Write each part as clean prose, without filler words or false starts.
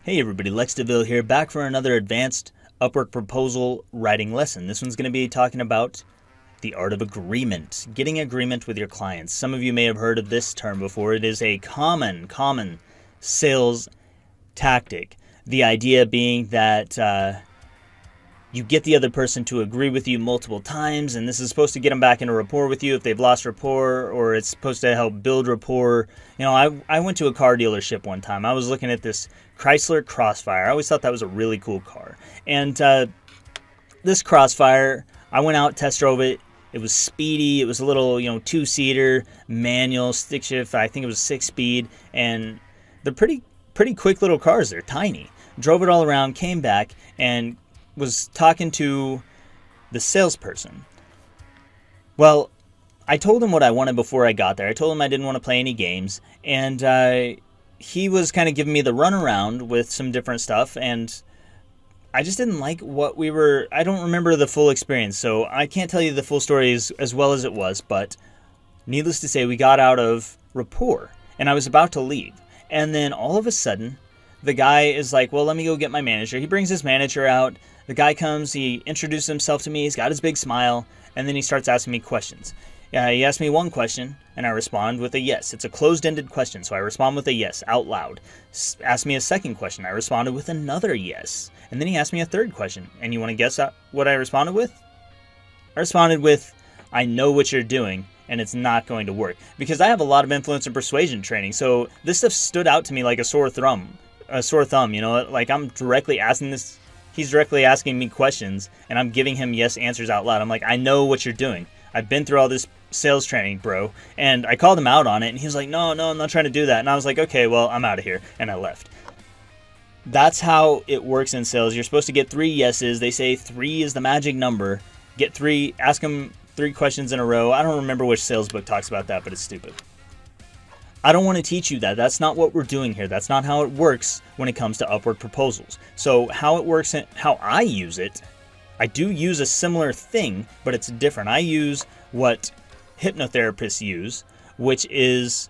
Hey everybody, Lex DeVille here, back for another advanced Upwork proposal writing lesson. This one's going to be talking about the art of agreement, getting agreement with your clients. Some of you may have heard of this term before. It is a common sales tactic. The idea being that you get the other person to agree with you multiple times, and this is supposed to get them back into rapport with you if they've lost rapport, or it's supposed to help build rapport. You know, I went to a car dealership one time. I was looking at this Chrysler Crossfire. I always thought that was a really cool car. And this Crossfire, I went out, test drove it. It was speedy. It was a little, two-seater, manual, stick shift. I think it was 6-speed. And they're pretty quick little cars. They're tiny. Drove it all around, came back, and was talking to the salesperson. Well, I told him what I wanted before I got there. I told him I didn't want to play any games, and he was kind of giving me the runaround with some different stuff, and I just didn't like what we were. I don't remember the full experience, so I can't tell you the full story as well as it was, but needless to say, we got out of rapport, and I was about to leave, and then all of a sudden, the guy is like, well, let me go get my manager. He brings his manager out. The guy comes, he introduces himself to me, he's got his big smile, and then he starts asking me questions. He asked me one question, and I respond with a yes. It's a closed-ended question, so I respond with a yes, out loud. Asked me a second question, I responded with another yes. And then he asked me a third question, and you want to guess what I responded with? I responded with, I know what you're doing, and it's not going to work. Because I have a lot of influence and persuasion training, so this stuff stood out to me like a sore thumb, like I'm directly asking this. He's directly asking me questions, and I'm giving him yes answers out loud. I'm like, I know what you're doing. I've been through all this sales training, bro. And I called him out on it, and he was like, no, I'm not trying to do that. And I was like, okay, well, I'm out of here. And I left. That's how it works in sales. You're supposed to get 3 yeses. They say 3 is the magic number. Get 3, ask them 3 questions in a row. I don't remember which sales book talks about that, but it's stupid. I don't want to teach you that. That's not what we're doing here. That's not how it works when it comes to Upwork proposals. So how it works and how I use it, I do use a similar thing, but it's different. I use what hypnotherapists use, which is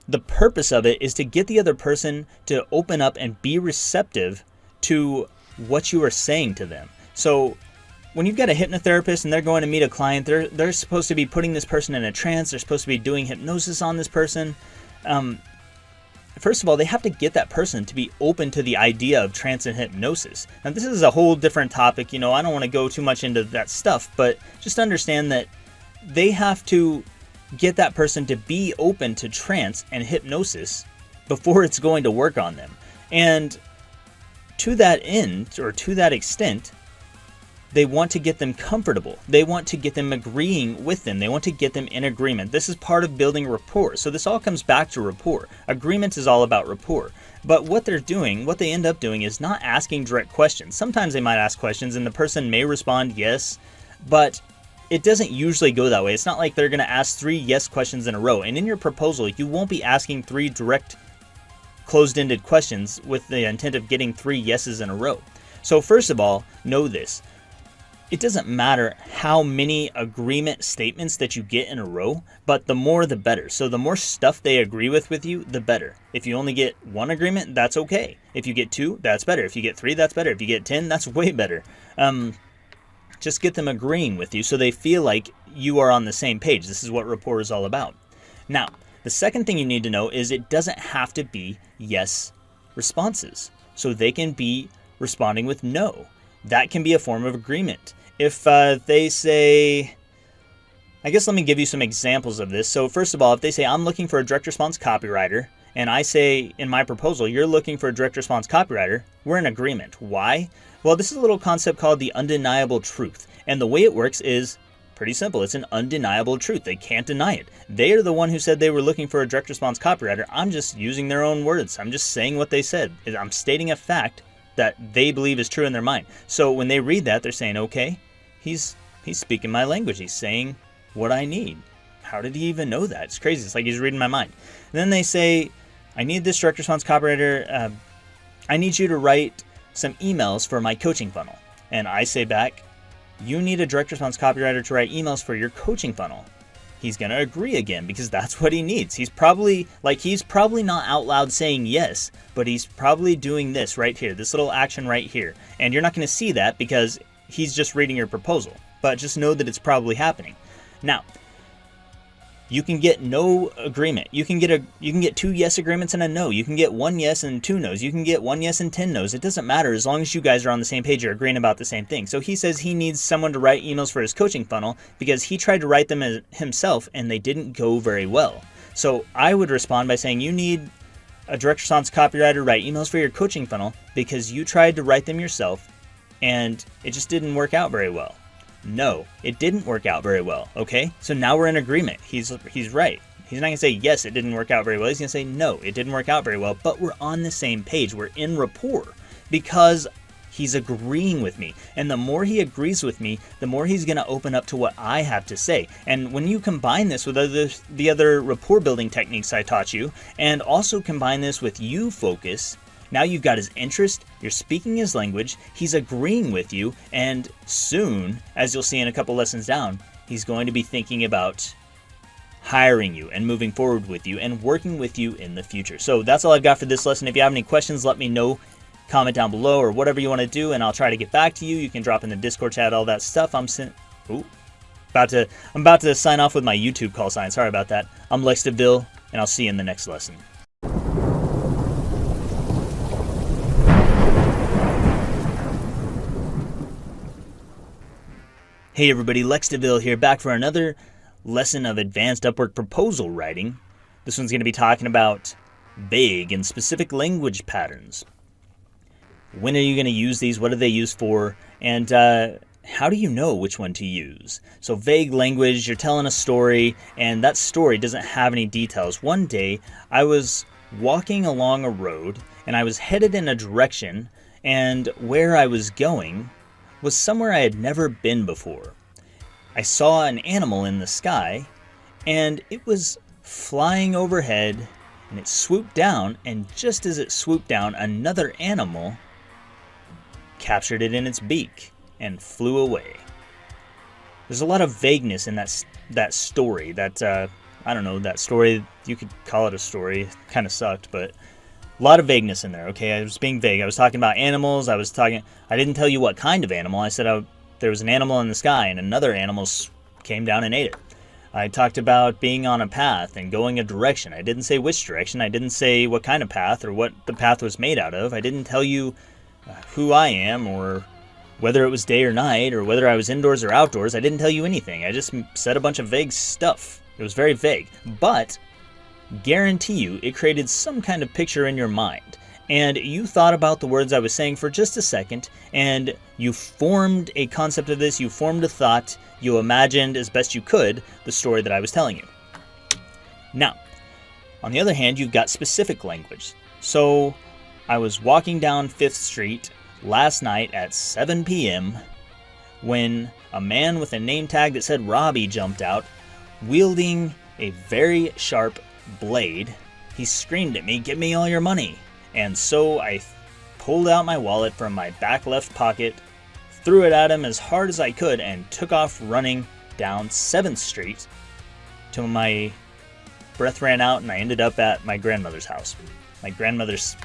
the purpose of it is to get the other person to open up and be receptive to what you are saying to them. So when you've got a hypnotherapist and they're going to meet a client, they're supposed to be putting this person in a trance. They're supposed to be doing hypnosis on this person. First of all, they have to get that person to be open to the idea of trance and hypnosis. Now, this is a whole different topic. I don't want to go too much into that stuff, but just understand that they have to get that person to be open to trance and hypnosis before it's going to work on them. And to that end, or to that extent, they want to get them comfortable. They want to get them agreeing with them. They want to get them in agreement. This is part of building rapport. So this all comes back to rapport. Agreement is all about rapport. But what they end up doing is not asking direct questions. Sometimes they might ask questions and the person may respond yes, but it doesn't usually go that way. It's not like they're going to ask 3 yes questions in a row. And in your proposal, you won't be asking 3 direct closed-ended questions with the intent of getting 3 yeses in a row. So first of all, know this. It doesn't matter how many agreement statements that you get in a row, but the more the better. So the more stuff they agree with you, the better. If you only get 1 agreement, that's okay. If you get 2, that's better. If you get 3, that's better. If you get 10, that's way better. Just get them agreeing with you so they feel like you are on the same page. This is what rapport is all about. Now, the second thing you need to know is it doesn't have to be yes responses. So they can be responding with no. That can be a form of agreement. If they say, I guess let me give you some examples of this. So first of all, if they say, I'm looking for a direct response copywriter, and I say in my proposal, you're looking for a direct response copywriter, we're in agreement. Why? Well, this is a little concept called the undeniable truth. And the way it works is pretty simple. It's an undeniable truth. They can't deny it. They are the one who said they were looking for a direct response copywriter. I'm just using their own words. I'm just saying what they said. I'm stating a fact that they believe is true in their mind. So when they read that, they're saying, okay, he's speaking my language. He's saying what I need. How did he even know that? It's crazy. It's like he's reading my mind. And then they say, I need this direct response copywriter. I need you to write some emails for my coaching funnel. And I say back, you need a direct response copywriter to write emails for your coaching funnel. he's going to agree again because that's what he needs. He's probably not out loud saying yes, but he's probably doing this right here, this little action right here. And you're not going to see that because he's just reading your proposal. But just know that it's probably happening. Now, you can get no agreement. You can get 2 yes agreements and a no. You can get 1 yes and 2 no's. You can get 1 yes and 10 no's. It doesn't matter as long as you guys are on the same page, you're agreeing about the same thing. So he says he needs someone to write emails for his coaching funnel because he tried to write them himself and they didn't go very well. So I would respond by saying you need a direct response copywriter to write emails for your coaching funnel because you tried to write them yourself and it just didn't work out very well. No, it didn't work out very well, okay? So now we're in agreement. He's right. He's not going to say, yes, it didn't work out very well. He's going to say, no, it didn't work out very well, but we're on the same page. We're in rapport because he's agreeing with me. And the more he agrees with me, the more he's going to open up to what I have to say. And when you combine this with the other rapport building techniques I taught you, and also combine this with you focus, now you've got his interest, you're speaking his language, he's agreeing with you, and soon, as you'll see in a couple lessons down, he's going to be thinking about hiring you and moving forward with you and working with you in the future. So that's all I've got for this lesson. If you have any questions, let me know. Comment down below or whatever you want to do, and I'll try to get back to you. You can drop in the Discord chat, all that stuff. I'm about to sign off with my YouTube call sign. Sorry about that. I'm Lex DeVille, and I'll see you in the next lesson. Hey everybody, Lex DeVille here, back for another lesson of advanced Upwork proposal writing. This one's going to be talking about vague and specific language patterns. When are you going to use these? What are they used for? And how do you know which one to use? So vague language, you're telling a story, and that story doesn't have any details. One day, I was walking along a road, and I was headed in a direction, and where I was going was somewhere I had never been before. I saw an animal in the sky, and it was flying overhead, and it swooped down, and just as it swooped down, another animal captured it in its beak and flew away. There's a lot of vagueness in that story. That story, you could call it a story. It kind of sucked, but a lot of vagueness in there, okay? I was being vague. I was talking about animals. I didn't tell you what kind of animal. I said there was an animal in the sky and another animal came down and ate it. I talked about being on a path and going a direction. I didn't say which direction. I didn't say what kind of path or what the path was made out of. I didn't tell you who I am or whether it was day or night or whether I was indoors or outdoors. I didn't tell you anything. I just said a bunch of vague stuff. It was very vague. But guarantee you it created some kind of picture in your mind, and you thought about the words I was saying for just a second, and you formed a concept of this, you formed a thought, you imagined as best you could the story that I was telling you. Now, on the other hand, you've got specific language. So I was walking down 5th Street last night at 7 p.m. when a man with a name tag that said Robbie jumped out, wielding a very sharp blade. He screamed at me, "Give me all your money." And so I pulled out my wallet from my back left pocket, threw it at him as hard as I could, and took off running down 7th Street till my breath ran out and I ended up at my grandmother's house. My grandmother's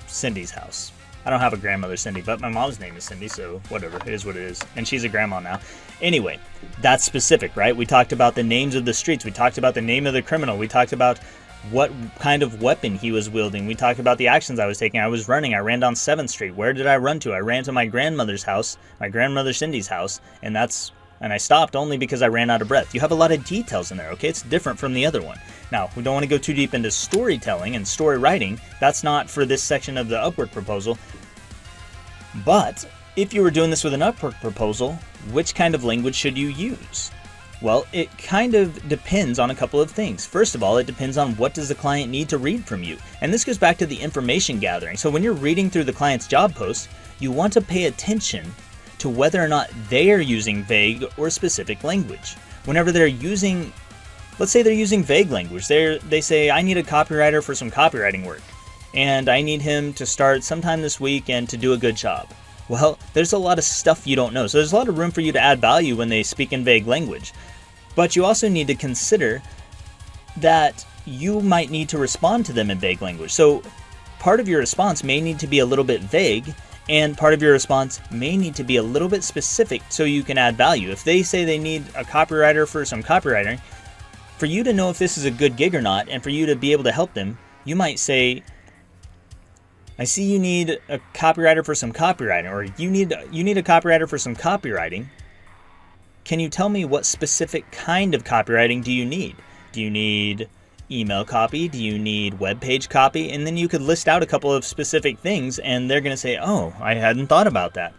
Cindy's house. I don't have a grandmother Cindy, but my mom's name is Cindy, so whatever, it is what it is. And she's a grandma now. Anyway, that's specific, right? We talked about the names of the streets. We talked about the name of the criminal. We talked about what kind of weapon he was wielding. We talked about the actions I was taking. I was running. I ran down 7th Street. Where did I run to? I ran to my grandmother's house, my grandmother Cindy's house, and I stopped only because I ran out of breath. You have a lot of details in there, okay? It's different from the other one. Now, we don't want to go too deep into storytelling and story writing. That's not for this section of the Upwork proposal. But if you were doing this with an Upwork proposal, which kind of language should you use? Well, it kind of depends on a couple of things. First of all, it depends on what does the client need to read from you. And this goes back to the information gathering. So when you're reading through the client's job post, you want to pay attention to whether or not they are using vague or specific language. Whenever they're using, let's say they're using vague language. They say, I need a copywriter for some copywriting work, and I need him to start sometime this week and to do a good job. Well, there's a lot of stuff you don't know. So there's a lot of room for you to add value when they speak in vague language. But you also need to consider that you might need to respond to them in vague language. So part of your response may need to be a little bit vague, and part of your response may need to be a little bit specific so you can add value. If they say they need a copywriter for some copywriting, for you to know if this is a good gig or not, and for you to be able to help them, you might say, I see you need a copywriter for some copywriting, or you need a copywriter for some copywriting. Can you tell me what specific kind of copywriting do you need? Do you need email copy? Do you need web page copy? And then you could list out a couple of specific things, and they're going to say, oh, I hadn't thought about that.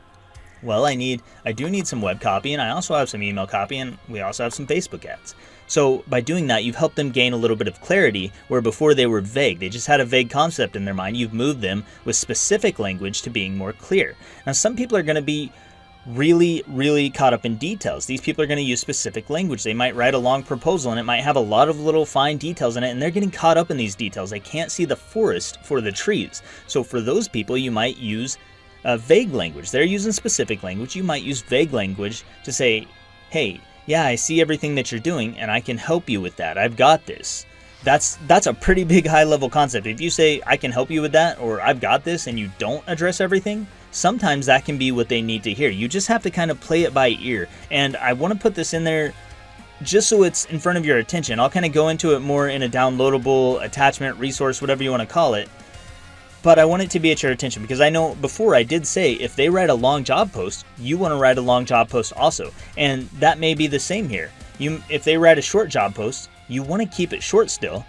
Well, I do need some web copy, and I also have some email copy, and we also have some Facebook ads. So by doing that, you've helped them gain a little bit of clarity, where before they were vague. They just had a vague concept in their mind. You've moved them with specific language to being more clear. Now, some people are going to be really, really caught up in details. These people are going to use specific language. They might write a long proposal, and it might have a lot of little fine details in it, and they're getting caught up in these details. They can't see the forest for the trees. So for those people, you might use vague language. They're using specific language. You might use vague language to say, hey, yeah, I see everything that you're doing, and I can help you with that. I've got this. That's a pretty big high-level concept. If you say, I can help you with that, or I've got this, and you don't address everything, sometimes that can be what they need to hear. You just have to kind of play it by ear. And I want to put this in there just so it's in front of your attention. I'll kind of go into it more in a downloadable attachment, resource, whatever you want to call it. But I want it to be at your attention, because I know before I did say if they write a long job post, you want to write a long job post also. And that may be the same here. If they write a short job post, you want to keep it short still.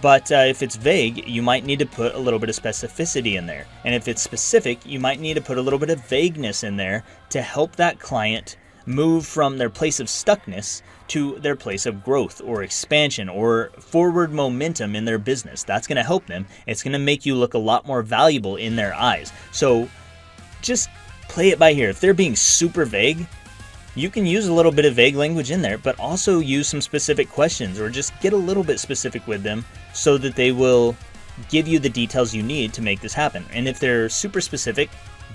But if it's vague, you might need to put a little bit of specificity in there. And if it's specific, you might need to put a little bit of vagueness in there to help that client move from their place of stuckness to their place of growth or expansion or forward momentum in their business. That's going to help them. It's going to make you look a lot more valuable in their eyes. So just play it by ear. If they're being super vague, you can use a little bit of vague language in there, but also use some specific questions, or just get a little bit specific with them so that they will give you the details you need to make this happen. And if they're super specific,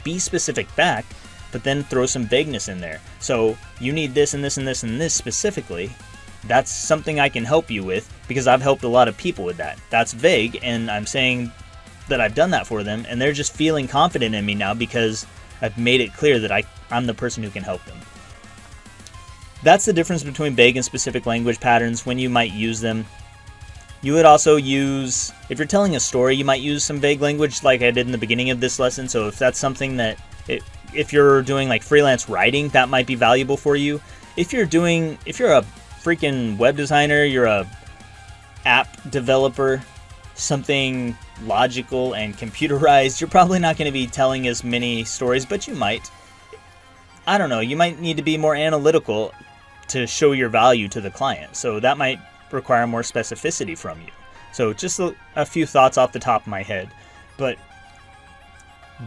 be specific back, but then throw some vagueness in there. So you need this and this and this and this specifically. That's something I can help you with, because I've helped a lot of people with that. That's vague, and I'm saying that I've done that for them, and they're just feeling confident in me now because I've made it clear that I'm the person who can help them. That's the difference between vague and specific language patterns when you might use them. You would also use, if you're telling a story, you might use some vague language like I did in the beginning of this lesson. So if that's something that, if you're doing like freelance writing, that might be valuable for you. If you're a freaking web designer, you're a app developer, something logical and computerized, you're probably not going to be telling as many stories, but you might. I don't know, you might need to be more analytical to show your value to the client. So that might require more specificity from you. So just a few thoughts off the top of my head. But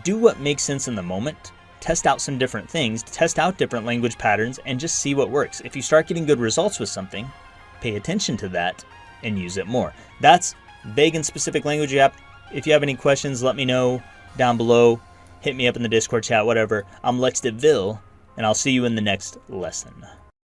do what makes sense in the moment. Test out some different things. Test out different language patterns and just see what works. If you start getting good results with something, pay attention to that and use it more. That's vague and specific language. If you have any questions, let me know down below. Hit me up in the Discord chat, whatever. I'm Lex DeVille, and I'll see you in the next lesson.